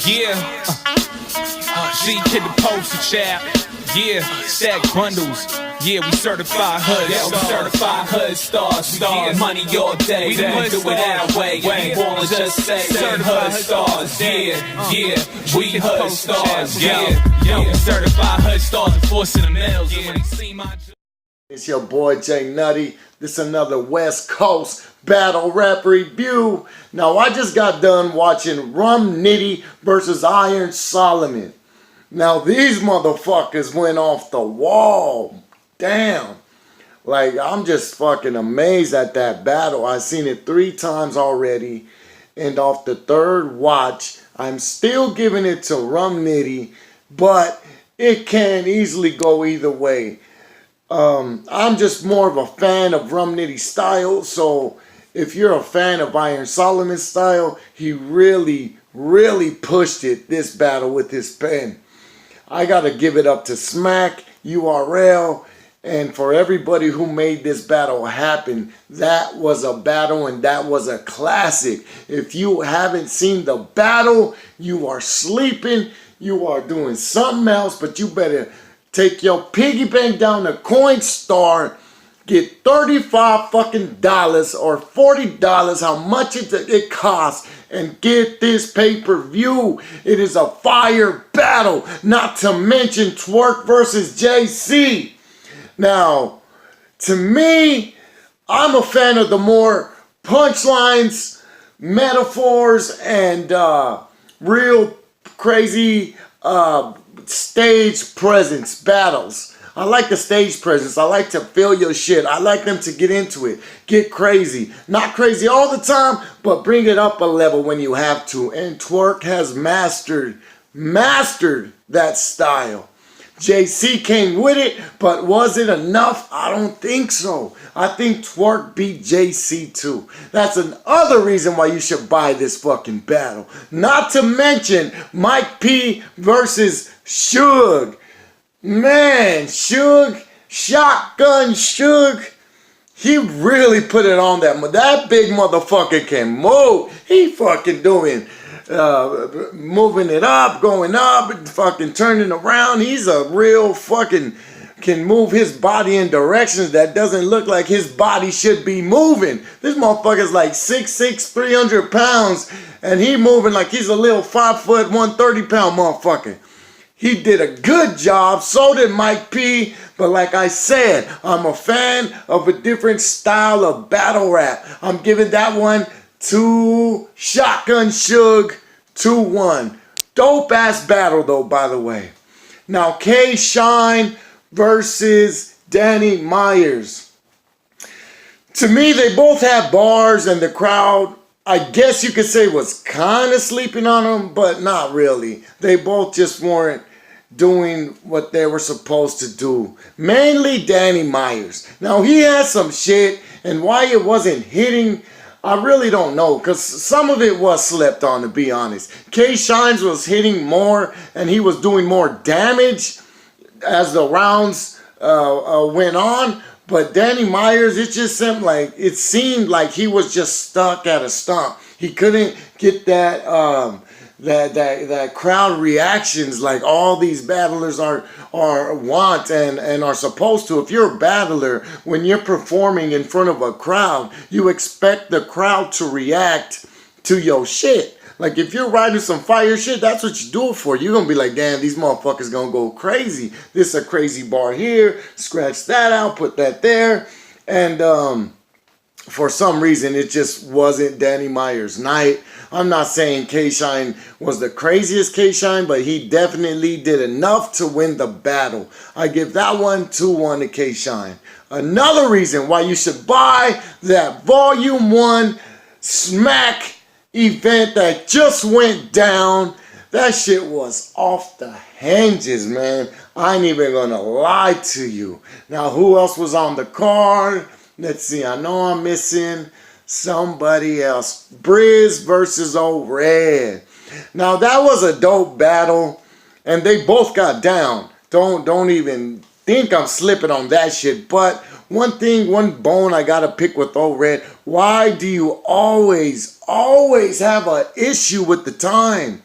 Yeah, G to the poster child. Yeah, stack bundles. Yeah, we certified HUD. Yeah, we certified HUD stars. We get money all day. We don't do it our way. We wanna just say certified HUD stars. Yeah, we HUD stars. Yeah, certified HUD stars enforcing the males. And when they see my It's your boy Jay Nutty. This is another West Coast battle rap review. Now I just got done watching Rum Nitty versus Iron Solomon. Now these motherfuckers went off the wall. Damn. Like, I'm just fucking amazed at that battle. I've seen it 3 times already. And off the 3rd watch, I'm still giving it to Rum Nitty. But it can easily go either way. I'm just more of a fan of Rum Nitty's style. So if you're a fan of Iron Solomon's style, he really pushed it, this battle, with his pen. I gotta give it up to Smack, URL, and for everybody who made this battle happen. That was a battle and that was a classic. If you haven't seen the battle, you are sleeping, you are doing something else, but you better take your piggy bank down to Coinstar, get $35 fucking dollars or $40, how much it costs, and get this pay-per-view. It is a fire battle, not to mention Twork versus JC. Now, to me, I'm a fan of the more punchlines, metaphors, and real crazy stage presence battles. I like the stage presence. I like to feel your shit. I like them to get into it. Get crazy. Not crazy all the time, but bring it up a level when you have to. And Twork has mastered that style. JC came with it, but was it enough? I don't think so. I think Twork beat JC too. That's another reason why you should buy this fucking battle. Not to mention Mike P versus Suge. Man, Suge, Shotgun Suge, he really put it on that. That big motherfucker can move. He fucking doing, moving it up, going up, fucking turning around. He's a real fucking, can move his body in directions that doesn't look like his body should be moving. This motherfucker's like 6'6", 300 pounds, and he moving like he's a little 5 foot, 130 pound motherfucker. He did a good job, so did Mike P. But like I said, I'm a fan of a different style of battle rap. I'm giving that one to Shotgun Suge 2-1. Dope ass battle though, by the way. Now K Shine versus Danny Myers. To me, they both had bars, and the crowd, I guess you could say, was kind of sleeping on them, but not really. They both just weren't doing what they were supposed to do. Mainly Danny Myers. Now, he had some shit, and why it wasn't hitting, I really don't know, because some of it was slept on, to be honest. K Shines was hitting more, and he was doing more damage as the rounds went on. But Danny Myers, it seemed like he was just stuck at a stump. He couldn't get that that crowd reactions like all these battlers want and are supposed to. If you're a battler, when you're performing in front of a crowd, you expect the crowd to react to your shit. Like, if you're writing some fire shit, that's what you do it for. You're gonna be like, damn, these motherfuckers gonna go crazy. This is a crazy bar here, scratch that out, put that there. And for some reason, it just wasn't Danny Myers' night. I'm not saying K-Shine was the craziest K-Shine, but he definitely did enough to win the battle. I give that one 2-1 to K-Shine. Another reason why you should buy that Volume 1 Smack event that just went down. That shit was off the hinges, man. I ain't even gonna lie to you. Now, who else was on the card? Let's see, I know I'm missing somebody else. Briz versus Old Red. Now, that was a dope battle, and they both got down. Don't even think I'm slipping on that shit. But one bone I gotta pick with Old Red. Why do you always have an issue with the time?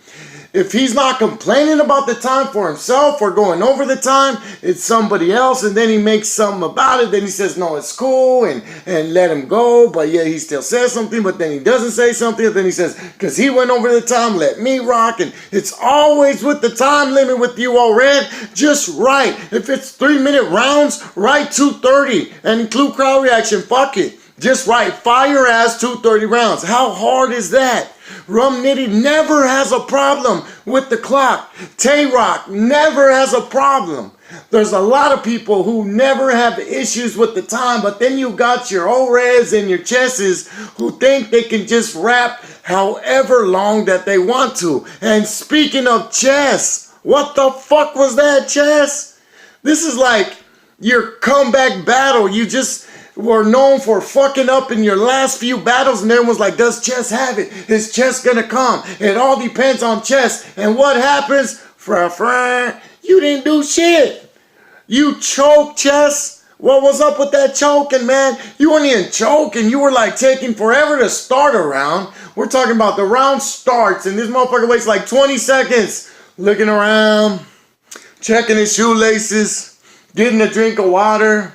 If he's not complaining about the time for himself or going over the time, it's somebody else, and then he makes something about it. Then he says, no, it's cool, and let him go. But yeah, he still says something, but then he doesn't say something. And then he says, because he went over the time, let me rock. And it's always with the time limit with you, all red. Just right. If it's 3-minute rounds, write 2:30 and include crowd reaction. Fuck it. Just write fire ass 2:30 rounds. How hard is that? Rum Nitty never has a problem with the clock. Tay-Rock never has a problem. There's a lot of people who never have issues with the time, but then you got your O-Reds and your Chesses who think they can just rap however long that they want to. And speaking of Chess, what the fuck was that, Chess? This is like your comeback battle. You just were known for fucking up in your last few battles, and everyone's like, does Chess have it? Is Chess gonna come? It all depends on Chess. And what happens? You didn't do shit. You choked, Chess. What was up with that choking, man? You weren't even choking. You were like taking forever to start a round. We're talking about the round starts, and this motherfucker waits like 20 seconds looking around, checking his shoelaces, getting a drink of water,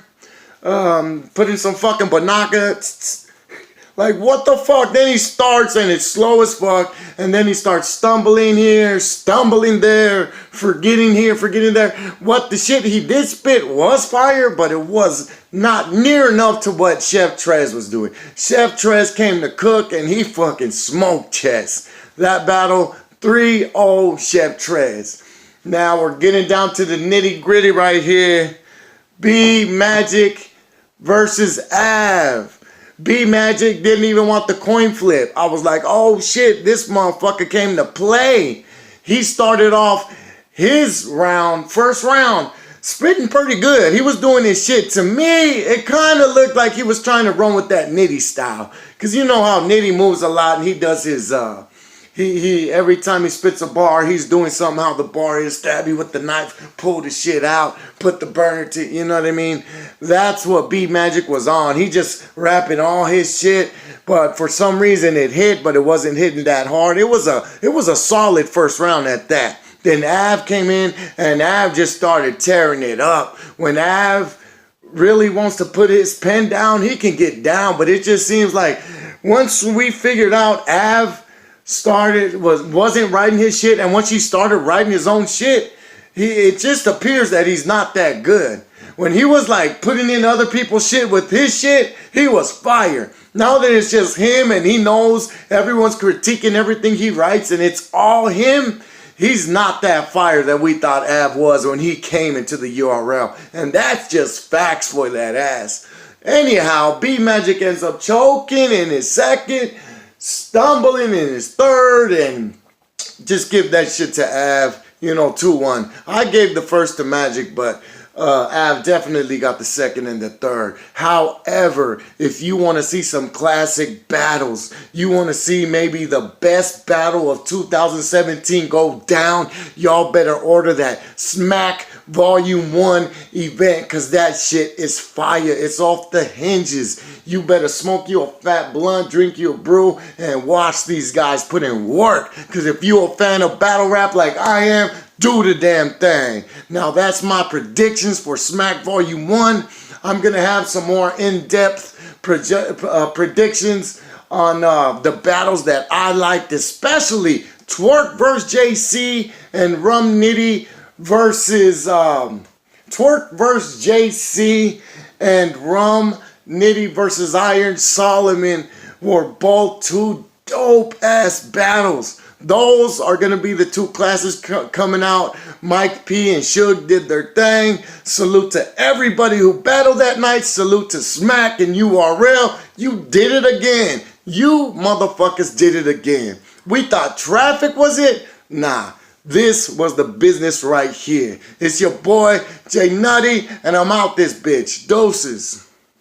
putting some fucking Banaka. Like, what the fuck? Then he starts and it's slow as fuck. And then he starts stumbling here, stumbling there, forgetting here, forgetting there. What the shit he did spit was fire, but it was not near enough to what Chef Trez was doing. Chef Trez came to cook and he fucking smoked Chess. That battle, 3-0 Chef Trez. Now we're getting down to the nitty gritty right here. B Magic versus Av. B Magic didn't even want the coin flip. I was like, oh shit, this motherfucker came to play. He started off his round, first round, spitting pretty good. He was doing his shit. To me, it kind of looked like he was trying to run with that Nitty style. Because you know how Nitty moves a lot and he does his, he every time he spits a bar, he's doing something how the bar is, stab you with the knife, pull the shit out, put the burner to, you know what I mean? That's what B Magic was on. He just rapping all his shit, but for some reason it hit, but it wasn't hitting that hard. It was a solid first round at that. Then Av came in and Av just started tearing it up. When Av really wants to put his pen down, he can get down, but it just seems like once we figured out Av wasn't writing his shit, and once he started writing his own shit, it just appears that he's not that good. When he was like putting in other people's shit with his shit, he was fire. Now that it's just him and he knows everyone's critiquing everything he writes and it's all him, he's not that fire that we thought Av was when he came into the URL. And that's just facts for that ass. Anyhow, B Magic ends up choking in his second, stumbling in his third, and just give that shit to Av, 2-1. I gave the first to Magic, but Av definitely got the second and the third. However, if you want to see some classic battles, you want to see maybe the best battle of 2017 go down, y'all better order that Smack Volume 1 event, because that shit is fire. It's off the hinges. You better smoke you a fat blunt, drink you a brew, and watch these guys put in work. Because if you a fan of battle rap like I am, do the damn thing. Now that's my predictions for Smack Volume 1. I'm going to have some more in-depth predictions on the battles that I liked, especially Twork vs. JC and Rum Nitty versus Twork vs. JC and Rum Nitty versus Iron Solomon were both two dope ass battles. Those are going to be the two classes coming out. Mike P and Suge did their thing. Salute to everybody who battled that night. Salute to Smack and URL. You did it again. You motherfuckers did it again. We thought Traffic was it? Nah. This was the business right here. It's your boy, J Nutty, and I'm out this bitch. Doses.